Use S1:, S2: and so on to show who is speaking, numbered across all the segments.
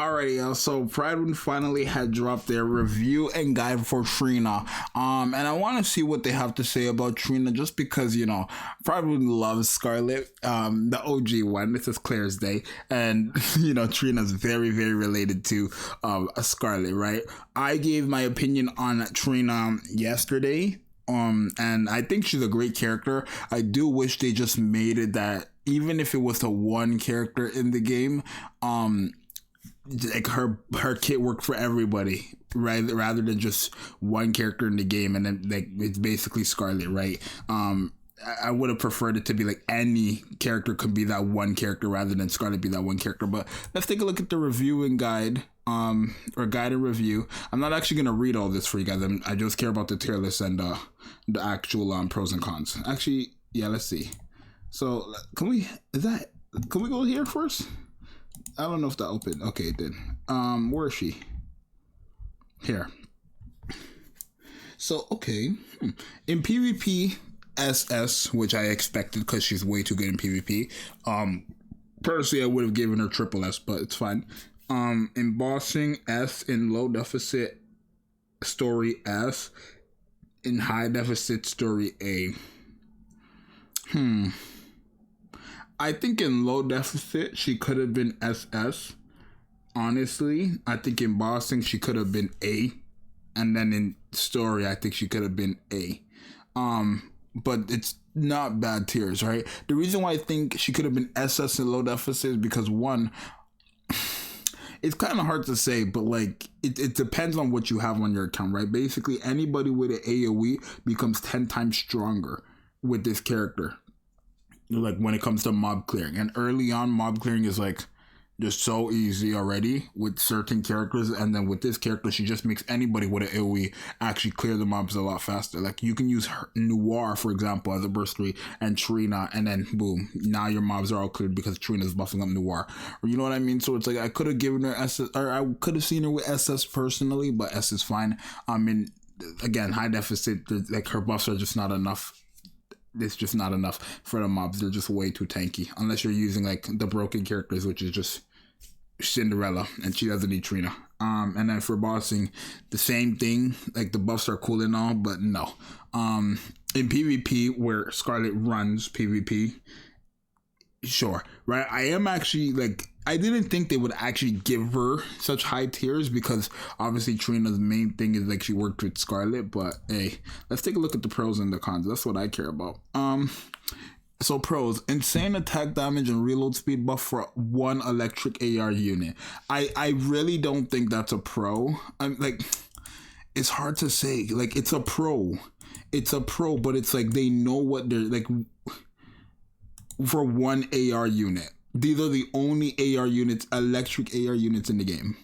S1: Alrighty, y'all. So Prydwen finally had dropped their review and guide for Trina. And I want to see what they have to say about Trina, just because, Prydwen loves Scarlet, the OG one. This is clear as day. And, Trina's very, very related to Scarlet, right? I gave my opinion on Trina yesterday. And I think she's a great character. I do wish they just made it that even if it was the one character in the game, like her kit worked for everybody, right? Rather than just one character in the game, and then like it's basically Scarlet, right? I would have preferred it to be like any character could be that one character rather than Scarlet be that one character. But let's take a look at the review and guide, or guide and review. I'm not actually gonna read all this for you guys. I just care about the tier list and the actual pros and cons. Actually, yeah, let's see. So can we go here first? I don't know if that opened. Okay, it did. Where is she? Here. So, okay. In PvP, SS, which I expected because she's way too good in PvP. Personally, I would have given her triple S, but it's fine. In bossing, S. In low deficit story, S. In high deficit story, A. I think in low deficit, she could have been SS. Honestly, I think in bossing, she could have been A. And then in story, I think she could have been A. But it's not bad tiers, right? The reason why I think she could have been SS in low deficit is because, one, it's kind of hard to say, but like it depends on what you have on your account, right? Basically, anybody with an AoE becomes 10 times stronger with this character. Like when it comes to mob clearing, and early on mob clearing is like just so easy already with certain characters, and then with this character she just makes anybody with an AoE actually clear the mobs a lot faster. Like you can use Noir, for example, as a burst 3 and Trina, and then boom, now your mobs are all cleared because Trina's buffing up Noir, or you know what I mean? So it's like I could have given her SS, or I could have seen her with SS personally, but S is fine. I mean, again, high deficit, like her buffs are just not enough. It's just not enough for the mobs. They're just way too tanky. Unless you're using like the broken characters, which is just Cinderella, and she doesn't need Trina. And then for bossing, the same thing. Like the buffs are cool and all, but no. In PvP, where Scarlet runs PvP, sure, right? I am actually like, I didn't think they would actually give her such high tiers because obviously Trina's main thing is like she worked with Scarlet, but hey, let's take a look at the pros and the cons. That's what I care about. So pros: insane attack damage and reload speed buff for one electric AR unit. I really don't think that's a pro. I'm like, it's hard to say. Like it's a pro, but it's like they know what they're like for one AR unit. These are the only AR units, electric AR units in the game.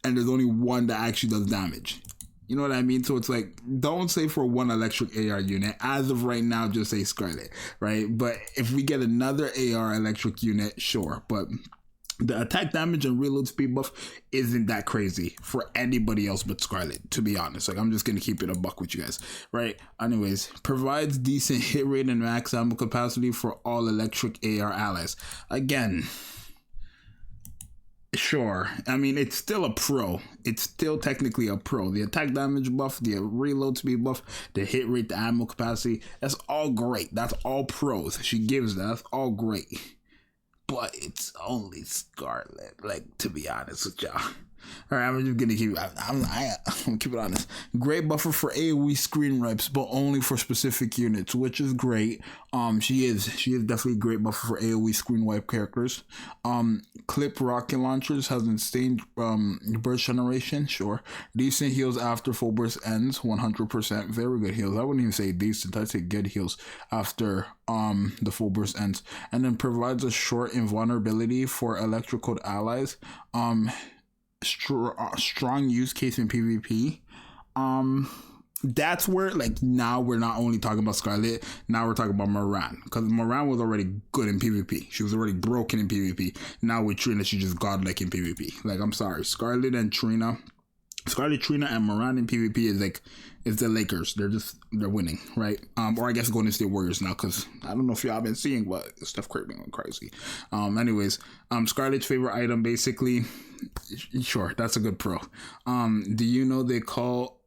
S1: And there's only one that actually does damage. You know what I mean? So it's like, don't say for one electric AR unit. As of right now, just say Scarlet, right? But if we get another AR electric unit, sure. But the attack damage and reload speed buff isn't that crazy for anybody else but Scarlet, to be honest. Like, I'm just gonna keep it a buck with you guys, right? Anyways, provides decent hit rate and max ammo capacity for all electric AR allies. Again, sure. I mean, it's still a pro. It's still technically a pro. The attack damage buff, the reload speed buff, the hit rate, the ammo capacity, that's all great. That's all pros. She gives that. That's all great. But it's only Scarlet, like, to be honest with y'all. All right, I'm just gonna keep. I'm gonna keep it honest. Great buffer for AOE screen reps, but only for specific units, which is great. She is definitely a great buffer for AOE screen wipe characters. Clip rocket launchers has insane burst generation. Sure, decent heals after full burst ends. 100%, very good heals. I wouldn't even say decent. I'd say good heals after the full burst ends, and then provides a short invulnerability for electrical allies. Strong use case in PvP. That's where, like, now we're not only talking about Scarlet, now we're talking about Moran, because Moran was already good in PvP. She was already broken in PvP. Now with Trina, she's just godlike in PvP. Like, I'm sorry, Scarlet and Trina, Scarlet, Trina, and Moran in PvP is the Lakers. They're winning, right? Or I guess Golden State Warriors now, because I don't know if y'all been seeing, but Steph Curry went crazy. Anyways, Scarlet's favorite item, basically, sure, that's a good pro. Do you know they call?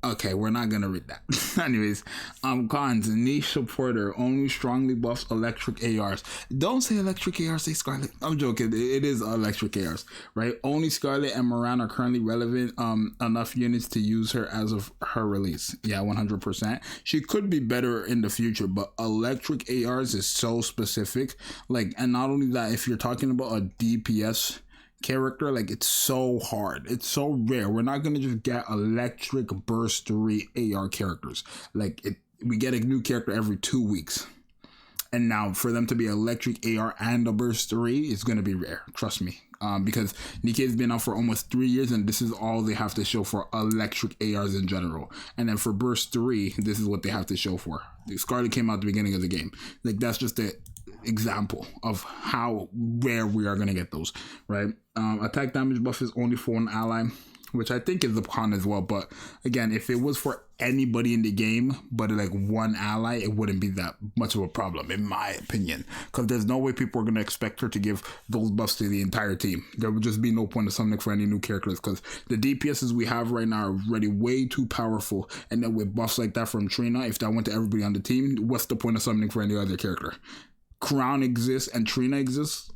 S1: Okay, we're not gonna read that. Anyways, cons, niche supporter, only strongly buffs electric ARs. Don't say electric ARs, say Scarlet. I'm joking, it is electric ARs, right? Only Scarlet and Moran are currently relevant enough units to use her as of her release. Yeah, 100%. She could be better in the future, but electric ARs is so specific. Like, and not only that, if you're talking about a DPS character, like, it's so hard, it's so rare. We're not gonna just get electric burst 3 AR characters. Like, we get a new character every 2 weeks, and now for them to be electric AR and a burst 3 is gonna be rare, trust me. Because Nikke has been out for almost 3 years, and this is all they have to show for electric ARs in general. And then for burst 3, this is what they have to show for. Scarlet came out at the beginning of the game. Like, that's just the example of how rare we are going to get those, right? Attack damage buff is only for an ally, which I think is a con as well. But again, if it was for anybody in the game but like one ally, it wouldn't be that much of a problem, in my opinion, because there's no way people are going to expect her to give those buffs to the entire team. There would just be no point of summoning for any new characters, because the DPSs we have right now are already way too powerful. And then with buffs like that from Trina, if that went to everybody on the team, what's the point of summoning for any other character? Crown exists and Trina exists,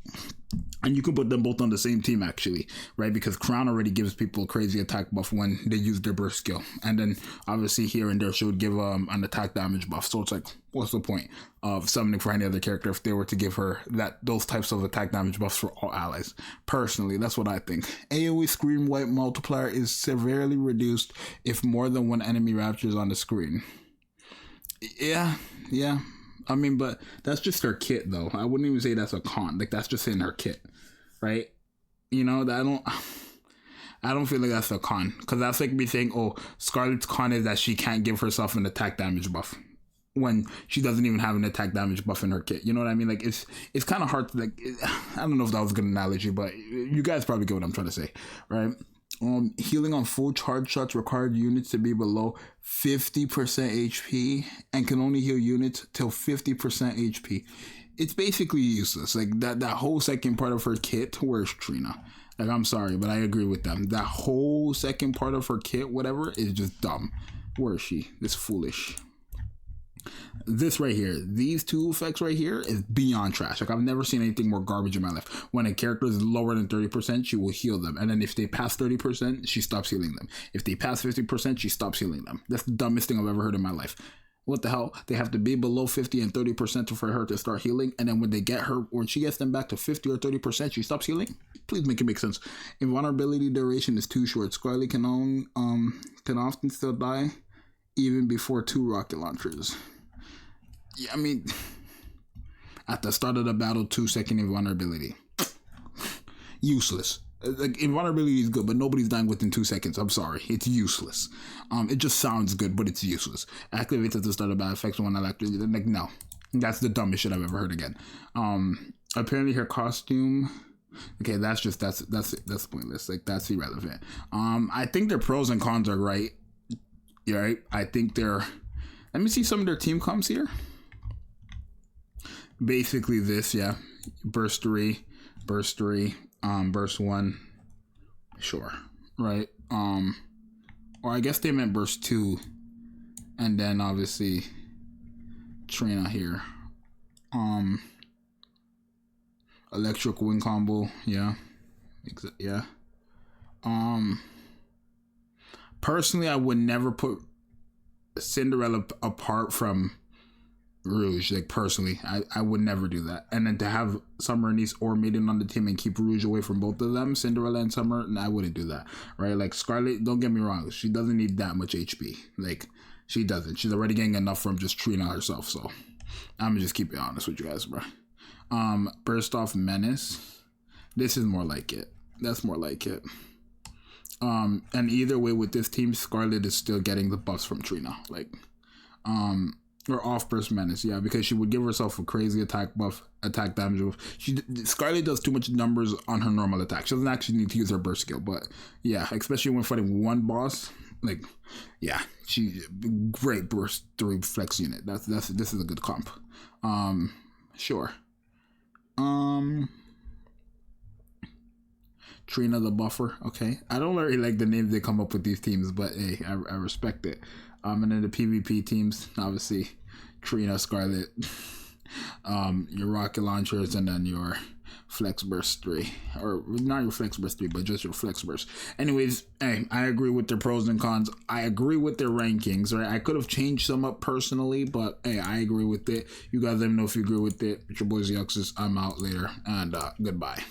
S1: and you can put them both on the same team, actually, right? Because Crown already gives people a crazy attack buff when they use their burst skill, and then obviously here and there she would give an attack damage buff. So it's like, what's the point of summoning for any other character if they were to give her those types of attack damage buffs for all allies? Personally, that's what I think. AoE Scream Wipe multiplier is severely reduced if more than one enemy raptures on the screen. Yeah. I mean, but that's just her kit, though. I wouldn't even say that's a con. Like, that's just in her kit, right? You know, I don't feel like that's a con, because that's like me saying, oh, Scarlet's con is that she can't give herself an attack damage buff when she doesn't even have an attack damage buff in her kit. You know what I mean? Like, it's kind of hard to, like, I don't know if that was a good analogy, but you guys probably get what I'm trying to say, right? Healing on full charge shots required units to be below 50% HP and can only heal units till 50% HP. It's basically useless. Like, that whole second part of her kit, where's Trina? Like, I'm sorry, but I agree with them. That whole second part of her kit, whatever, is just dumb. Where is she? It's foolish. This right here, these two effects right here is beyond trash. Like, I've never seen anything more garbage in my life. When a character is lower than 30%, she will heal them, and then if they pass 30%, she stops healing them. If they pass 50%, she stops healing them. That's the dumbest thing I've ever heard in my life. What the hell? They have to be below 50 and 30% for her to start healing, and then when they get her, when she gets them back to 50 or 30%, she stops healing? Please make it make sense. Invulnerability duration is too short. Scarlet can often still die even before 2 rocket launchers. Yeah, I mean, at the start of the battle, 2-second invulnerability. Useless. Like, invulnerability is good, but nobody's dying within 2 seconds. I'm sorry. It's useless. It just sounds good, but it's useless. Activates at the start of battle, effects when electrocuted. Like, no. That's the dumbest shit I've ever heard again. Apparently her costume... Okay, that's pointless. Like, that's irrelevant. I think their pros and cons are right. You're right. I think they're... Let me see some of their team comps here. Basically this, yeah. Burst 3, burst 1. Sure. Right. Or I guess they meant burst 2. And then obviously Trina here. Electric wing combo, yeah. Yeah. Personally, I would never put Cinderella apart from Rouge. Like, personally, I would never do that. And then to have Summer, Niece, or Maiden on the team and keep Rouge away from both of them, Cinderella and Summer, I wouldn't do that, right? Like, Scarlet, don't get me wrong, she doesn't need that much HP. Like, she doesn't. She's already getting enough from just Trina herself, so I'm gonna just keep it honest with you guys, bro. Burst off Menace. This is more like it. That's more like it. And either way, with this team, Scarlet is still getting the buffs from Trina. Like, Or off burst menace, yeah, because she would give herself a crazy attack buff, attack damage buff. Scarlet does too much numbers on her normal attack. She doesn't actually need to use her burst skill, but yeah, especially when fighting one boss, like, yeah, she great burst 3 flex unit. This is a good comp. Sure. Trina the buffer, okay. I don't really like the names they come up with these teams, but hey, I respect it. And then the PvP teams, obviously, Trina, Scarlet, your rocket launchers, and then your flex burst 3, or not your flex burst 3, but just your flex burst. Anyways, hey, I agree with their pros and cons. I agree with their rankings, right? I could have changed some up personally, but hey, I agree with it. You guys let me know if you agree with it. It's your boy Zxous. I'm out later, and goodbye.